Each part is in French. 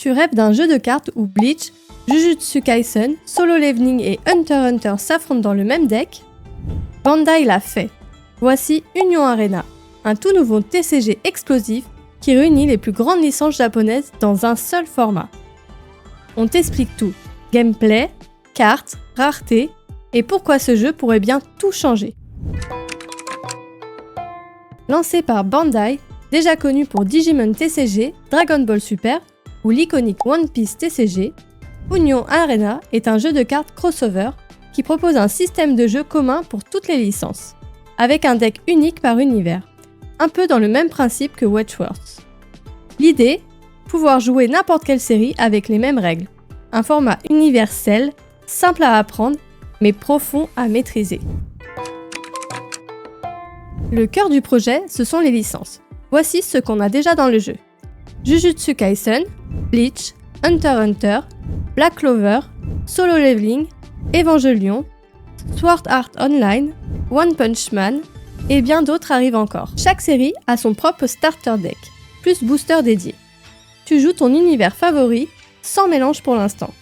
Tu rêves d'un jeu de cartes où Bleach, Jujutsu Kaisen, Solo Leveling et Hunter x Hunter s'affrontent dans le même deck? Bandai l'a fait. Voici Union Arena, un tout nouveau TCG explosif qui réunit les plus grandes licences japonaises dans un seul format. On t'explique tout, gameplay, cartes, rareté, et pourquoi ce jeu pourrait bien tout changer. Lancé par Bandai, déjà connu pour Digimon TCG, Dragon Ball Super ou l'iconique One Piece TCG, Union Arena est un jeu de cartes crossover qui propose un système de jeu commun pour toutes les licences, avec un deck unique par univers, un peu dans le même principe que Wedgeworth. L'idée, pouvoir jouer n'importe quelle série avec les mêmes règles, un format universel, simple à apprendre, mais profond à maîtriser. Le cœur du projet, ce sont les licences. Voici ce qu'on a déjà dans le jeu. Jujutsu Kaisen, Bleach, Hunter x Hunter, Black Clover, Solo Leveling, Evangelion, Sword Art Online, One Punch Man, et bien d'autres arrivent encore. Chaque série a son propre starter deck, plus booster dédié. Tu joues ton univers favori, sans mélange pour l'instant.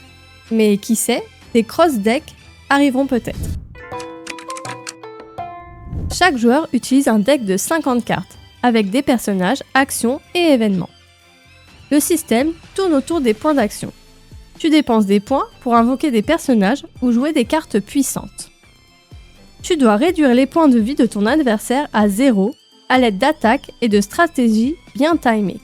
Mais qui sait, des cross-decks arriveront peut-être. Chaque joueur utilise un deck de 50 cartes, avec des personnages, actions et événements. Le système tourne autour des points d'action. Tu dépenses des points pour invoquer des personnages ou jouer des cartes puissantes. Tu dois réduire les points de vie de ton adversaire à 0 à l'aide d'attaques et de stratégies bien timées.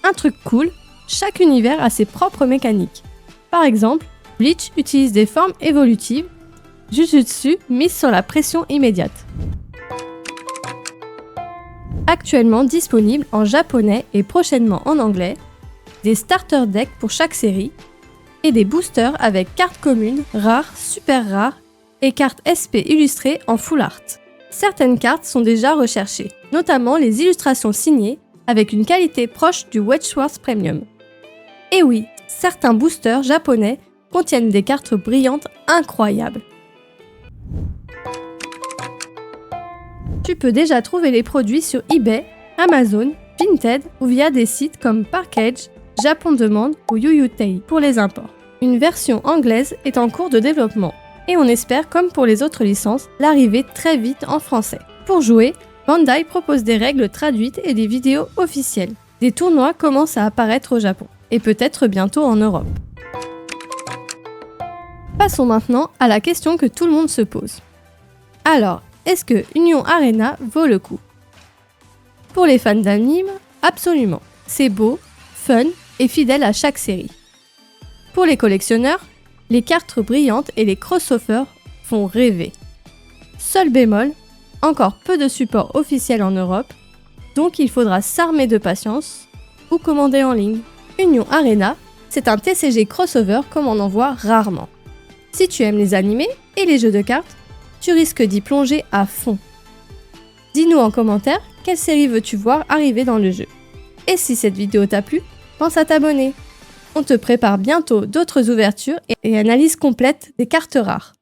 Un truc cool, chaque univers a ses propres mécaniques. Par exemple, Bleach utilise des formes évolutives, Jujutsu mise sur la pression immédiate. Actuellement disponible en japonais et prochainement en anglais, des starter decks pour chaque série et des boosters avec cartes communes, rares, super rares et cartes SP illustrées en full art. Certaines cartes sont déjà recherchées, notamment les illustrations signées avec une qualité proche du Wedgeworth Premium. Et oui, certains boosters japonais contiennent des cartes brillantes incroyables. Tu peux déjà trouver les produits sur eBay, Amazon, Vinted ou via des sites comme Parkage, Japon Demande ou Yuyutei pour les imports. Une version anglaise est en cours de développement et on espère, comme pour les autres licences, l'arrivée très vite en français. Pour jouer, Bandai propose des règles traduites et des vidéos officielles. Des tournois commencent à apparaître au Japon et peut-être bientôt en Europe. Passons maintenant à la question que tout le monde se pose. Alors, est-ce que Union Arena vaut le coup? Pour les fans d'anime, absolument. C'est beau, fun et fidèle à chaque série. Pour les collectionneurs, les cartes brillantes et les crossovers font rêver. Seul bémol, encore peu de support officiel en Europe, donc il faudra s'armer de patience ou commander en ligne. Union Arena, c'est un TCG crossover comme on en voit rarement. Si tu aimes les animés et les jeux de cartes, tu risques d'y plonger à fond. Dis-nous en commentaire quelle série veux-tu voir arriver dans le jeu. Et si cette vidéo t'a plu, pense à t'abonner. On te prépare bientôt d'autres ouvertures et analyses complètes des cartes rares.